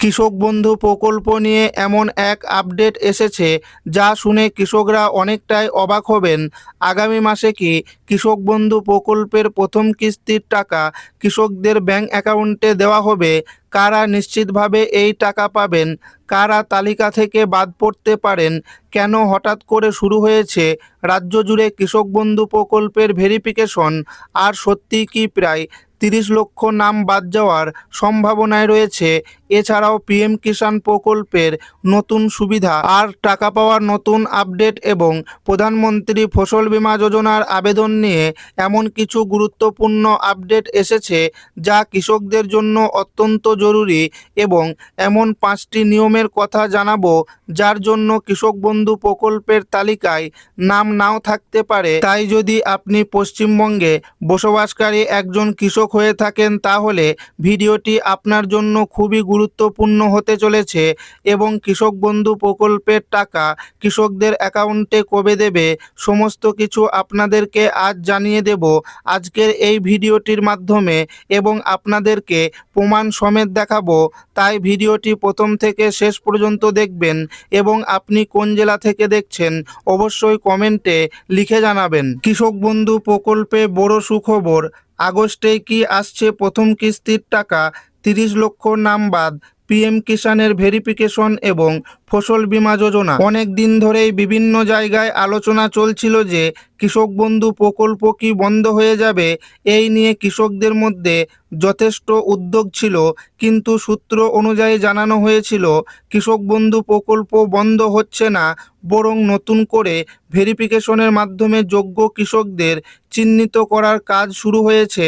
কৃষক বন্ধু প্রকল্প নিয়ে এমন এক আপডেট এসেছে যা শুনে কৃষকরা অনেকটাই অবাক হবেন। আগামী মাসে কি কৃষক বন্ধু প্রকল্পের প্রথম কিস্তির টাকা কৃষকদের ব্যাংক অ্যাকাউন্টে দেওয়া হবে? কারা নিশ্চিতভাবে এই টাকা পাবেন, কারা তালিকা থেকে বাদ পড়তে পারেন, কেন হঠাৎ করে শুরু হয়েছে রাজ্য জুড়ে কৃষক বন্ধু প্রকল্পের ভেরিফিকেশন, আর সত্যি কি প্রায় 30 লক্ষ নাম বাদ যাওয়ার সম্ভাবনায় রয়েছে? এছাড়াও পিএম কিষাণ প্রকল্পের নতুন সুবিধা আর টাকা পাওয়ার নতুন আপডেট এবং প্রধানমন্ত্রী ফসল বীমা যোজনার আবেদন নিয়ে এমন কিছু গুরুত্বপূর্ণ আপডেট এসেছে যা কৃষকদের জন্য অত্যন্ত জরুরি, এবং এমন 5টি নিয়মের কথা জানাবো যার জন্য কৃষক বন্ধু প্রকল্পের তালিকায় নাম নাও থাকতে পারে। তাই যদি আপনি পশ্চিমবঙ্গে বসবাসকারী একজন কৃষক হয়ে থাকেন তাহলে ভিডিওটি আপনার জন্য খুবই গুরুত্বপূর্ণ হতে চলেছে। এবং কৃষক বন্ধু প্রকল্পের টাকা কৃষকদের অ্যাকাউন্টে কবে দেবে সমস্ত কিছু আপনাদেরকে আজ জানিয়ে দেব আজকের এই ভিডিওটির মাধ্যমে, এবং আপনাদেরকে প্রমাণ সমেত দেখাবো। তাই ভিডিওটি প্রথম থেকে শেষ পর্যন্ত দেখবেন, এবং আপনি কোন জেলা থেকে দেখছেন অবশ্যই কমেন্টে লিখে জানাবেন। কৃষক বন্ধু প্রকল্পে বড় সুখবর, আগস্টেই কি আসছে প্রথম কিস্তির টাকা? 30 লক্ষ নাম বাদ, পিএম কিষাণের ভেরিফিকেশন এবং ফসল বীমা যোজনা। অনেক দিন ধরেই বিভিন্ন জায়গায় আলোচনা চলছিল যে কৃষক বন্ধু প্রকল্প কি বন্ধ হয়ে যাবে। এই নিয়ে কৃষকদের মধ্যে যথেষ্ট উদ্বেগ ছিল, কিন্তু সূত্র অনুযায়ী জানানো হয়েছিল কৃষক বন্ধু প্রকল্প বন্ধ হচ্ছে না, বরং নতুন করে ভেরিফিকেশনের মাধ্যমে যোগ্য কৃষকদের চিহ্নিত করার কাজ শুরু হয়েছে।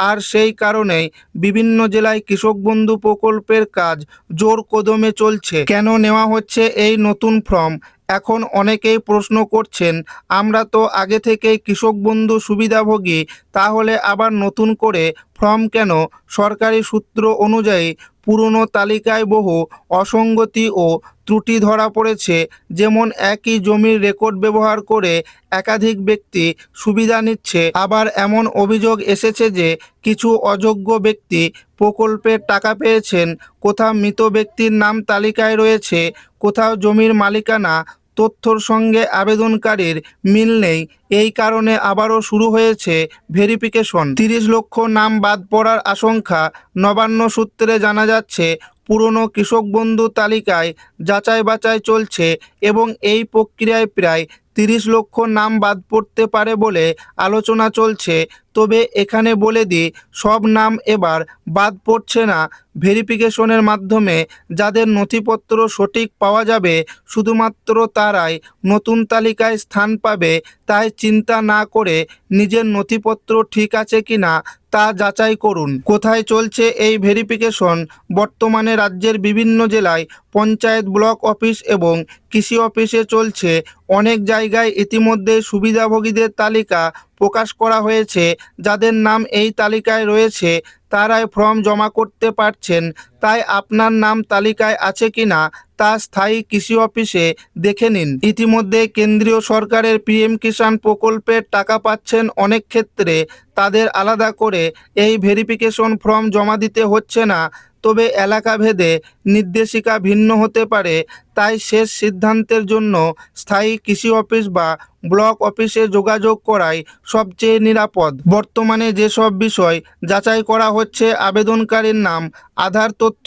আর সেই কারণেই বিভিন্ন জেলায় কৃষক বন্ধু প্রকল্পের কাজ জোর কদমে চলছে। কেন নেওয়া হচ্ছে এই নতুন ফর্ম? এখন অনেকেই প্রশ্ন করছেন, আমরা তো আগে থেকেই কৃষক বন্ধু সুবিধাভোগী, তাহলে আবার নতুন করে ফর্ম কেন? সরকারি সূত্র অনুযায়ী পুরনো তালিকায় বহু অসঙ্গতি ও ত্রুটি ধরা পড়েছে। যেমন একই জমির রেকর্ড ব্যবহার করে একাধিক ব্যক্তি সুবিধা নিচ্ছে। আবার এমন অভিযোগ এসেছে যে কিছু অযোগ্য ব্যক্তি প্রকল্পের টাকা পেয়েছেন। কোথাও মৃত ব্যক্তির নাম তালিকায় রয়েছে, কোথাও জমির মালিকানা তথ্যর সঙ্গে আবেদনকারীর মিল নেই। এই কারণে আবারও শুরু হয়েছে ভেরিফিকেশন। 30 লক্ষ নাম বাদ পড়ার আশঙ্কা। নবান্ন সূত্রে জানা যাচ্ছে পুরনো কৃষক বন্ধু তালিকায় যাচাই বাছাই চলছে, এবং এই প্রক্রিয়ায় প্রায় 30 লক্ষ নাম বাদ পড়তে পারে বলে আলোচনা চলছে। তবে এখানে বলে দিই, সব নাম এবার বাদ পড়ছে না। ভেরিফিকেশনের মাধ্যমে যাদের নথিপত্র সঠিক পাওয়া যাবে শুধুমাত্র তারাই নতুন তালিকায় স্থান পাবে। তাই চিন্তা না করে নিজের নথিপত্র ঠিক আছে কিনা তা যাচাই করুন। কোথায় চলছে এই ভেরিফিকেশন? বর্তমানে রাজ্যের বিভিন্ন জেলায় পঞ্চায়েত, ব্লক অফিস এবং কৃষি অফিসে চলছে। অনেক জায়গায় ইতিমধ্যে সুবিধাভোগীদের তালিকা প্রকাশ করা হয়েছে। যাদের নাম এই তালিকায় রয়েছে তারাই ফর্ম জমা করতে পারছেন। তাই আপনার নাম তালিকায় আছে কিনা তা স্থায়ী কৃষি অফিসে দেখে নিন। ইতিমধ্যে কেন্দ্রীয় সরকারের পিএম কিষাণ প্রকল্পের টাকা পাচ্ছেন অনেক ক্ষেত্রে, তাদের আলাদা করে এই ভেরিফিকেশন ফর্ম জমা দিতে হচ্ছে না। তবে এলাকাভেদে নির্দেশিকা ভিন্ন হতে পারে। তাই শেষ সিদ্ধান্তের জন্য স্থায়ী কৃষি অফিস বা ব্লক অফিসে যোগাযোগ করাই সবচেয়ে নিরাপদ। বর্তমানে যেসব বিষয় যাচাই করা হচ্ছে: আবেদনকারীর নাম, আধার তথ্য,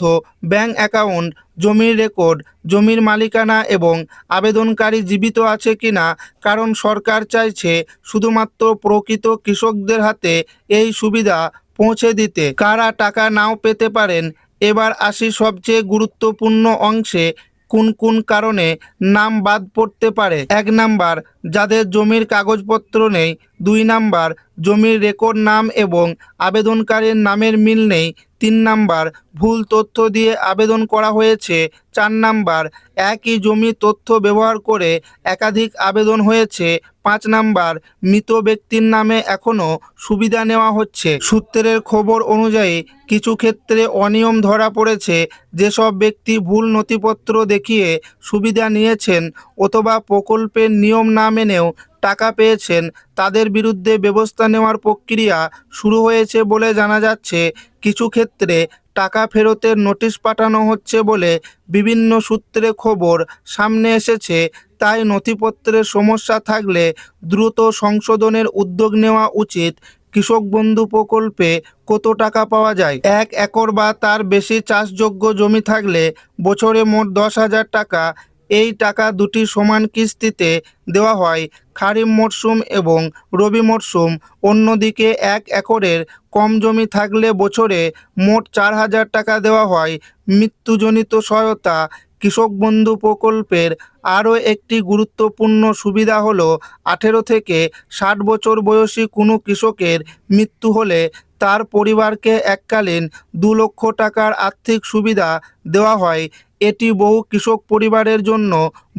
ব্যাংক অ্যাকাউন্ট, জমির রেকর্ড, জমির মালিকানা এবং আবেদনকারী জীবিত আছে কিনা। কারণ সরকার চাইছে শুধুমাত্র প্রকৃত কৃষকদের হাতে এই সুবিধা পৌঁছে দিতে। কারা টাকা নাও পেতে পারেন? এবার আসি সবচেয়ে গুরুত্বপূর্ণ অংশে। কোন কোন কারণে নাম বাদ পড়তে পারে? 1 নাম্বার, যাদের জমির কাগজপত্র নেই। 2 নাম্বার, জমির রেকর্ড নাম এবং আবেদনকারীর নামের মিল নেই। 3 নাম্বার, ভুল তথ্য দিয়ে আবেদন করা হয়েছে। 4 নাম্বার, একই জমি তথ্য ব্যবহার করে একাধিক আবেদন হয়েছে। 5 নাম্বার, মৃত ব্যক্তির নামে এখনও সুবিধা নেওয়া হচ্ছে। সূত্রের খবর অনুযায়ী কিছু ক্ষেত্রে অনিয়ম ধরা পড়েছে। যেসব ব্যক্তি ভুল নথিপত্র দেখিয়ে সুবিধা নিয়েছেন অথবা প্রকল্পের নিয়ম না মেনেও টাকা পেয়েছেন তাদের বিরুদ্ধে ব্যবস্থা নেওয়ার প্রক্রিয়া শুরু হয়েছে বলে জানা যাচ্ছে। কিছু ক্ষেত্রে টাকা ফেরতের নোটিশ পাঠানো হচ্ছে বলে বিভিন্ন সূত্রে খবর সামনে এসেছে। তাই নথিপত্রের সমস্যা থাকলে দ্রুত সংশোধনের উদ্যোগ নেওয়া উচিত। কৃষক বন্ধু প্রকল্পে কত টাকা পাওয়া যায়? 1 একর বা তার বেশি চাষযোগ্য জমি থাকলে বছরে মোট 10,000 টাকা। এই টাকা দুটি সমান কিস্তিতে দেওয়া হয়, খারিফ মরশুম এবং রবি মরশুম। অন্যদিকে 1 একরের কম জমি থাকলে বছরে মোট 4,000 টাকা দেওয়া হয়। মৃত্যুজনিত সহায়তা। কৃষক বন্ধু প্রকল্পের আরও একটি গুরুত্বপূর্ণ সুবিধা হলো 18 থেকে 60 বছর বয়সী কোনো কৃষকের মৃত্যু হলে তার পরিবারকে এককালীন 2 লক্ষ টাকার আর্থিক সুবিধা দেওয়া হয়। এটি বহু কৃষক পরিবারের জন্য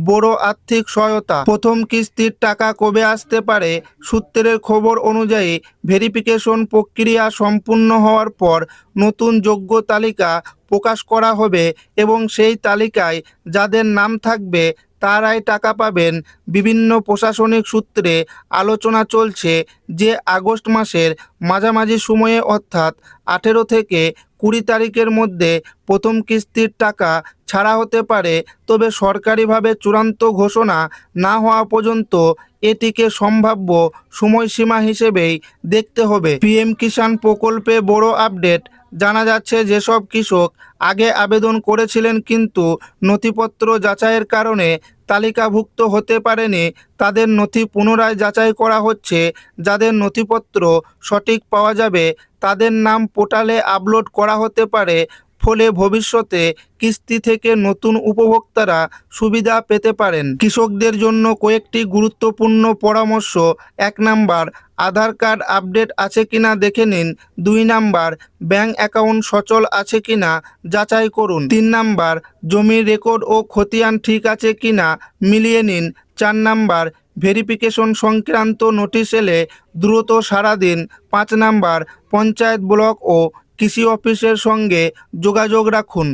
বড় আর্থিক সহায়তা। প্রথম কিস্তির টাকা কবে আসতে পারে? সূত্রের খবর অনুযায়ী ভেরিফিকেশন প্রক্রিয়া সম্পূর্ণ হওয়ার পর নতুন যোগ্য তালিকা প্রকাশ করা হবে এবং সেই তালিকায় যাদের নাম থাকবে তারাই টাকা পাবেন। বিভিন্ন প্রশাসনিক সূত্রে আলোচনা চলছে যে আগস্ট মাসের মাঝামাঝি সময়ে অর্থাৎ 18 থেকে 20 তারিখের মধ্যে প্রথম কিস্তির টাকা ছাড়া হতে পারে। তবে সরকারিভাবে চূড়ান্ত ঘোষণা না হওয়া পর্যন্ত এটিকে সম্ভাব্য সময়সীমা হিসেবেই দেখতে হবে। পিএম কিষাণ প্রকল্পে বড় আপডেট। জানা যাচ্ছে যেসব কৃষক আগে আবেদন করেছিলেন কিন্তু নথিপত্র যাচাইয়ের কারণে তালিকাভুক্ত হতে পারেনি তাদের নথি পুনরায় যাচাই করা হচ্ছে। যাদের নথিপত্র সঠিক পাওয়া যাবে তাদের নাম পোর্টালে আপলোড করা হতে পারে। ফলে ভবিষ্যতে কিস্তি থেকে নতুন উপভোক্তারা সুবিধা পেতে পারেন। কৃষকদের জন্য কয়েকটি গুরুত্বপূর্ণ পরামর্শ। 1 নাম্বার, আধার কার্ড আপডেট আছে কিনা দেখে নিন। 2 নাম্বার, ব্যাংক অ্যাকাউন্ট সচল আছে কিনা যাচাই করুন। 3 নাম্বার, জমির রেকর্ড ও খতিয়ান ঠিক আছে কিনা মিলিয়ে নিন। 4 নাম্বার, ভেরিফিকেশন সংক্রান্ত নোটিশ এলে দ্রুত সাড়া দিন। 5 নাম্বার, পঞ্চায়েত, ব্লক ও কৃষি অফিসের সঙ্গে যোগাযোগ রাখুন।